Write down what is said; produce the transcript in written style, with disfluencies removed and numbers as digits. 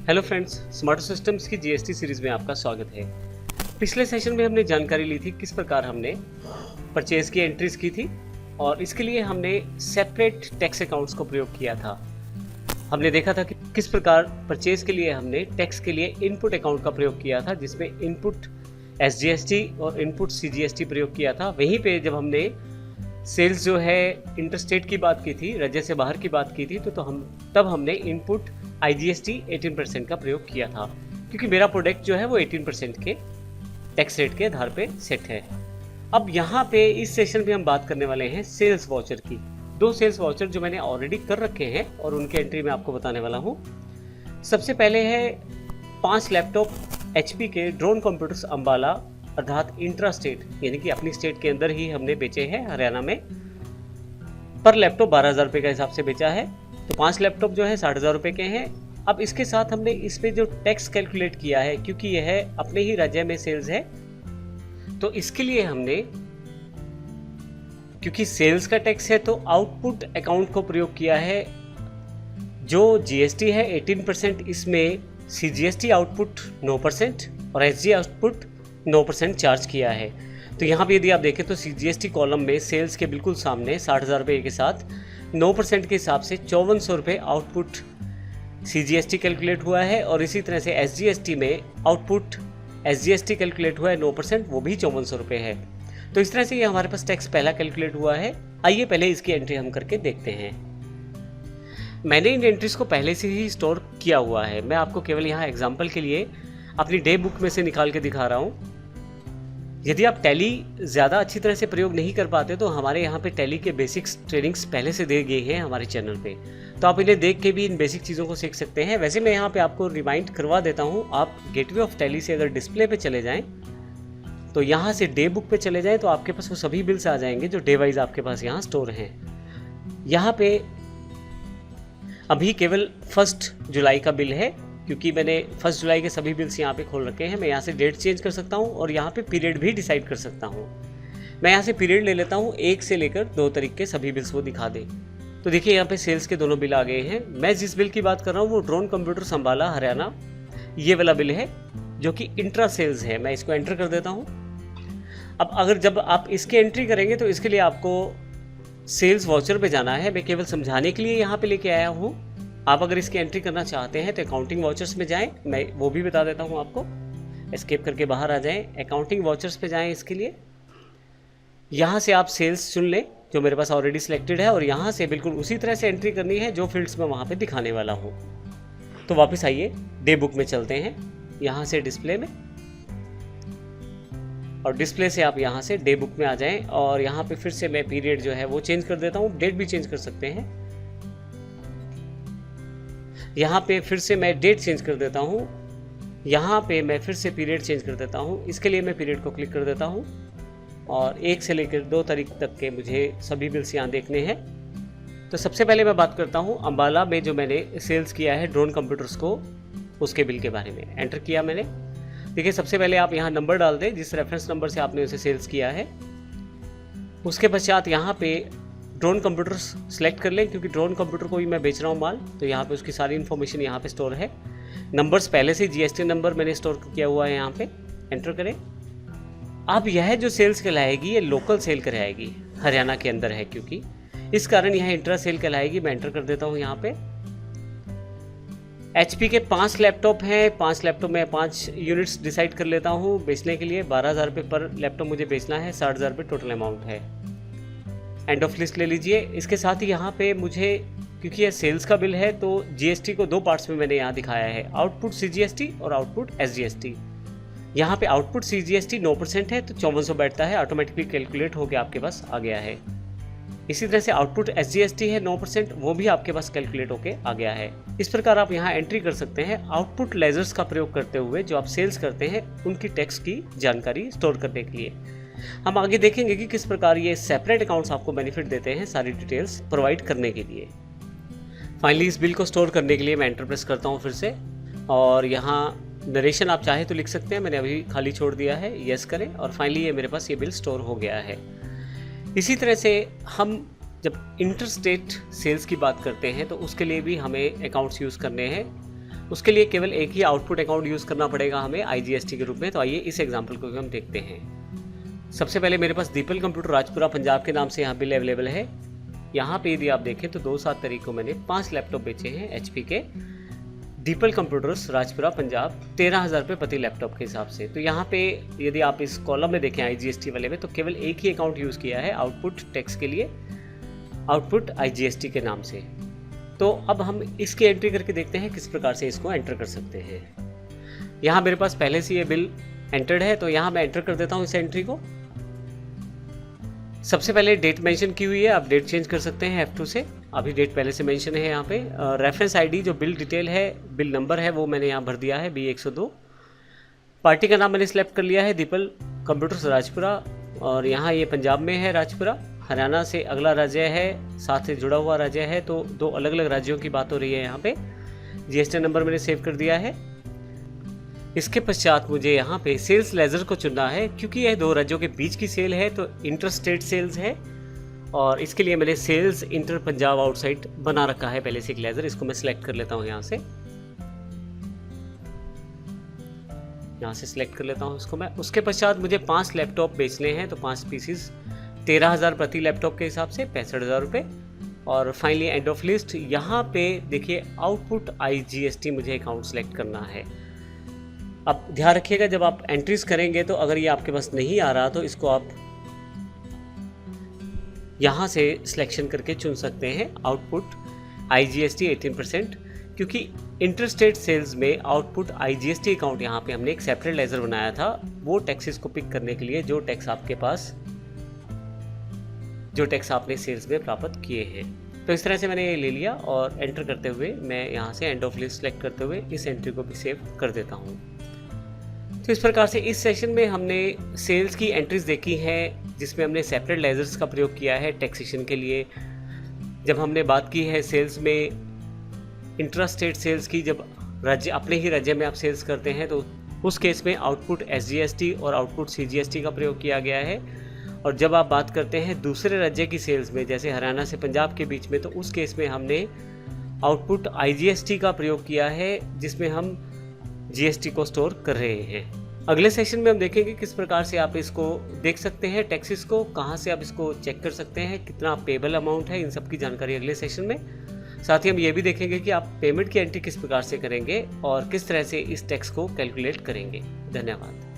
Hello friends, smart systems की GST series में आपका स्वागत है। पिछले सेशन में हमने जानकारी ली थी किस प्रकार हमने परचेज की एंट्रीज की थी और इसके लिए हमने सेपरेट टैक्स अकाउंट्स को प्रयोग किया था। हमने देखा था कि किस प्रकार परचेज के लिए हमने टैक्स के लिए इनपुट अकाउंट का प्रयोग किया था, जिसमें इनपुट एसजीएसटी और इनपुट सीजीएसटी प्रयोग किया था। वहीं पे जब हमने सेल्स जो है इंटरस्टेट की बात की थी, राज्य से बाहर की बात की थी, तब हमने इनपुट आईजीएसटी 18% का प्रयोग किया था, क्योंकि मेरा प्रोडक्ट जो है वो 18% के टैक्स रेट के आधार पे सेट है। अब यहाँ पे इस सेशन में हम बात करने वाले हैं सेल्स वाउचर की। 2 सेल्स वाउचर जो मैंने ऑलरेडी कर रखे हैं और उनके एंट्री मैं आपको बताने वाला हूँ। सबसे पहले है 5 लैपटॉप एचपी के ड्रोन कंप्यूटर्स अम्बाला, अर्थात इंट्रा स्टेट, यानी कि अपनी स्टेट के अंदर ही हमने बेचे हैं हरियाणा में। पर लैपटॉप 12,000 रुपये का हिसाब से बेचा है, तो 5 लैपटॉप जो है 60,000 रुपये के हैं। अब इसके साथ हमने इस पे जो टैक्स कैलकुलेट किया है, क्योंकि यह अपने ही राज्य में सेल्स है, तो इसके लिए हमने, क्योंकि सेल्स का टैक्स है, तो आउटपुट अकाउंट को प्रयोग किया है। जो जीएसटी है 18%, इसमें सीजीएसटी आउटपुट 9% और एसजी आउटपुट 9% चार्ज किया है। तो यहाँ पे यदि आप देखें तो सीजीएसटी कॉलम में सेल्स के बिल्कुल सामने 60,000 रुपये के साथ 9% के हिसाब से 5400 रुपये आउटपुट सीजीएसटी कैलकुलेट हुआ है, और इसी तरह से एसजीएसटी में आउटपुट एसजीएसटी कैलकुलेट हुआ है 9%, वो भी 5400 रुपये है। तो इस तरह से ये हमारे पास टैक्स पहला कैलकुलेट हुआ है। आइए पहले इसकी एंट्री हम करके देखते हैं। मैंने इन एंट्रीज को पहले से ही स्टोर किया हुआ है, मैं आपको केवल यहाँ एग्जाम्पल के लिए अपनी डे बुक में से निकाल के दिखा रहा हूँ। यदि आप टैली ज़्यादा अच्छी तरह से प्रयोग नहीं कर पाते तो हमारे यहाँ पे टैली के बेसिक्स ट्रेनिंग्स पहले से दे गए हैं हमारे चैनल पे, तो आप इन्हें देख के भी इन बेसिक चीज़ों को सीख सकते हैं। वैसे मैं यहाँ पे आपको रिमाइंड करवा देता हूँ, आप गेटवे ऑफ टैली से अगर डिस्प्ले पे चले जाएँ तो यहाँ से डे बुक पे चले जाएँ तो आपके पास वो सभी बिल्स आ जाएंगे जो डे वाइज आपके पास यहाँ स्टोर हैं। यहाँ पे अभी केवल 1 जुलाई का बिल है, क्योंकि मैंने 1 जुलाई के सभी बिल्स यहाँ पे खोल रखे हैं। मैं यहाँ से डेट चेंज कर सकता हूँ और यहाँ पे पीरियड भी डिसाइड कर सकता हूँ। मैं यहाँ से पीरियड ले लेता हूँ 1 से लेकर 2 तारीख के सभी बिल्स वो दिखा दे। तो देखिए यहाँ पे सेल्स के दोनों बिल आ गए हैं। मैं जिस बिल की बात कर रहा हूँ वो ड्रोन कंप्यूटर अम्बाला हरियाणा, ये वाला बिल है जो कि इंट्रा सेल्स है। मैं इसको एंटर कर देता हूँ। अब जब आप इसकी एंट्री करेंगे तो इसके लिए आपको सेल्स वाउचर पे जाना है। मैं केवल समझाने के लिए यहाँ पे लेके आया हूँ। आप अगर इसकी एंट्री करना चाहते हैं तो अकाउंटिंग वाउचर्स में जाएं, मैं वो भी बता देता हूँ आपको। एस्केप करके बाहर आ जाएं, अकाउंटिंग वाउचर्स पे जाएं। इसके लिए यहाँ से आप सेल्स चुन लें जो मेरे पास ऑलरेडी सिलेक्टेड है, और यहाँ से बिल्कुल उसी तरह से एंट्री करनी है जो फील्ड्स में वहाँ पे दिखाने वाला हूँ। तो वापस आइए, डे बुक में चलते हैं, यहाँ से डिस्प्ले में, और डिस्प्ले से आप यहाँ से डे बुक में आ जाएं, और यहाँ पे फिर से मैं पीरियड जो है वो चेंज कर देता हूँ, डेट भी चेंज कर सकते हैं। यहाँ पे फिर से मैं डेट चेंज कर देता हूँ, यहाँ पे मैं फिर से पीरियड चेंज कर देता हूँ। इसके लिए मैं पीरियड को क्लिक कर देता हूँ, और 1 से लेकर 2 तारीख तक के मुझे सभी बिल्स यहाँ देखने हैं। तो सबसे पहले मैं बात करता हूँ अम्बाला में जो मैंने सेल्स किया है ड्रोन कंप्यूटर्स को, उसके बिल के बारे में। एंटर किया मैंने। देखिए सबसे पहले आप यहाँ नंबर डाल दें जिस रेफरेंस नंबर से आपने उसे सेल्स किया है। उसके पश्चात यहाँ पे ड्रोन कंप्यूटर्स सेलेक्ट कर लें, क्योंकि ड्रोन कंप्यूटर को ही मैं बेच रहा हूँ माल, तो यहाँ पे उसकी सारी इन्फॉर्मेशन यहाँ पे स्टोर है। नंबर्स पहले से जीएसटी नंबर मैंने स्टोर किया हुआ है, यहाँ पे एंटर करें। अब यह जो सेल्स कहलाएगी ये लोकल सेल कहलाएगी, हरियाणा के अंदर है, क्योंकि इस कारण यह इंट्रा सेल कहलाएगी। मैं एंटर कर देता हूँ यहाँ पे। एचपी के 5 लैपटॉप हैं, 5 लैपटॉप में 5 यूनिट्स डिसाइड कर लेता हूँ बेचने के लिए। 12,000 रुपये पर लैपटॉप मुझे बेचना है, 60,000 रुपये टोटल अमाउंट है। एंड ऑफ लिस्ट ले लीजिए। इसके साथ ही यहाँ पे मुझे, क्योंकि यह सेल्स का बिल है, तो जीएसटी को 2 पार्ट्स में मैंने यहाँ दिखाया है, आउटपुट सीजीएसटी और आउटपुट एसजीएसटी। यहाँ पे आउटपुट सीजीएसटी 9% है, तो 5400 बैठता है, ऑटोमेटिकली कैलकुलेट होकर आपके पास आ गया है। इसी तरह से आउटपुट एसजीएसटी है 9%, वो भी आपके पास कैलकुलेट होके आ गया है। इस प्रकार आप यहाँ एंट्री कर सकते हैं आउटपुट लेजर्स का प्रयोग करते हुए, जो आप सेल्स करते हैं उनकी टैक्स की जानकारी स्टोर करने के लिए। हम आगे देखेंगे कि किस प्रकार ये सेपरेट अकाउंट्स आपको बेनिफिट देते हैं सारी डिटेल्स प्रोवाइड करने के लिए। फाइनली इस बिल को स्टोर करने के लिए मैं एंटर प्रेस करता हूँ फिर से, और यहाँ नरेशन आप चाहे तो लिख सकते हैं, मैंने अभी खाली छोड़ दिया है, यस करें, और फाइनली ये मेरे पास ये बिल स्टोर हो गया है। इसी तरह से हम जब इंटर स्टेट सेल्स की बात करते हैं तो उसके लिए भी हमें अकाउंट्स यूज़ करने हैं। उसके लिए केवल एक ही आउटपुट अकाउंट यूज़ करना पड़ेगा हमें IGST के रूप में। तो आइए इस एग्जाम्पल को हम देखते हैं। सबसे पहले मेरे पास दीपल कंप्यूटर राजपुरा पंजाब के नाम से यहाँ बिल अवेलेबल है। यहाँ पे यदि आप देखें तो 2-7 तारीख को मैंने 5 लैपटॉप बेचे हैं HP के, दीपल कंप्यूटर्स राजपुरा पंजाब, 13,000 रुपये प्रति लैपटॉप के हिसाब से। तो यहाँ पे यदि आप इस कॉलम में देखें IGST वाले में, तो केवल एक ही अकाउंट यूज़ किया है आउटपुट टैक्स के लिए, आउटपुट IGST के नाम से। तो अब हम इसकी एंट्री करके देखते हैं किस प्रकार से इसको एंटर कर सकते हैं। यहाँ मेरे पास पहले से ये बिल एंटर्ड है, तो यहाँ मैं एंटर कर देता हूँ इस एंट्री को। सबसे पहले डेट मेंशन की हुई है, आप डेट चेंज कर सकते हैं F2 से। अभी डेट पहले से मेंशन है यहाँ पे। रेफरेंस आईडी जो बिल डिटेल है, बिल नंबर है, वो मैंने यहाँ भर दिया है B102। पार्टी का नाम मैंने सिलेक्ट कर लिया है दीपल कंप्यूटर्स राजपुरा, और यहाँ ये पंजाब में है राजपुरा। हरियाणा से अगला राज्य है, साथ से जुड़ा हुआ राज्य है, तो 2 अलग अलग राज्यों की बात हो रही है यहाँ पे। GST नंबर मैंने सेव कर दिया है। इसके पश्चात मुझे यहाँ पे सेल्स लेजर को चुनना है, क्योंकि यह 2 राज्यों के बीच की सेल है, तो इंटर स्टेट सेल्स है, और इसके लिए मैंने सेल्स इंटर पंजाब आउटसाइड बना रखा है पहले से एक लेजर। इसको मैं सिलेक्ट कर लेता हूँ यहाँ से सिलेक्ट कर लेता हूँ इसको मैं। उसके पश्चात मुझे 5 लैपटॉप बेचने हैं, तो 5 पीसीस 13,000 प्रति लैपटॉप के हिसाब से 65,000 रुपये। और फाइनली एंड ऑफ लिस्ट, यहाँ पे देखिए आउटपुट IGST मुझे अकाउंट सेलेक्ट करना है। अब ध्यान रखिएगा, जब आप एंट्रीज करेंगे तो अगर ये आपके पास नहीं आ रहा तो इसको आप यहाँ से सिलेक्शन करके चुन सकते हैं आउटपुट IGST 18%, क्योंकि इंटरस्टेट सेल्स में आउटपुट IGST अकाउंट यहाँ पे हमने एक सेपरेट लेजर बनाया था, वो टैक्सेस को पिक करने के लिए जो टैक्स आपने सेल्स में प्राप्त किए हैं। तो इस तरह से मैंने ये ले लिया, और एंटर करते हुए मैं यहाँ से एंड ऑफ लिस्ट सेलेक्ट करते हुए इस एंट्री को भी सेव कर देता हूँ। तो इस प्रकार से इस सेशन में हमने सेल्स की एंट्रीज देखी हैं, जिसमें हमने सेपरेट लेजर्स का प्रयोग किया है टैक्सेशन के लिए। जब हमने बात की है सेल्स में इंट्रा स्टेट सेल्स की, जब राज्य अपने ही राज्य में आप सेल्स करते हैं तो उस केस में आउटपुट SGST और आउटपुट CGST का प्रयोग किया गया है। और जब आप बात करते हैं दूसरे राज्य की सेल्स में, जैसे हरियाणा से पंजाब के बीच में, तो उस केस में हमने आउटपुट IGST का प्रयोग किया है, जिसमें हम GST को स्टोर कर रहे हैं। अगले सेशन में हम देखेंगे किस प्रकार से आप इसको देख सकते हैं, टैक्सेस को कहां से आप इसको चेक कर सकते हैं, कितना पेबल अमाउंट है, इन सब की जानकारी अगले सेशन में। साथ ही हम ये भी देखेंगे कि आप पेमेंट की एंट्री किस प्रकार से करेंगे और किस तरह से इस टैक्स को कैलकुलेट करेंगे। धन्यवाद।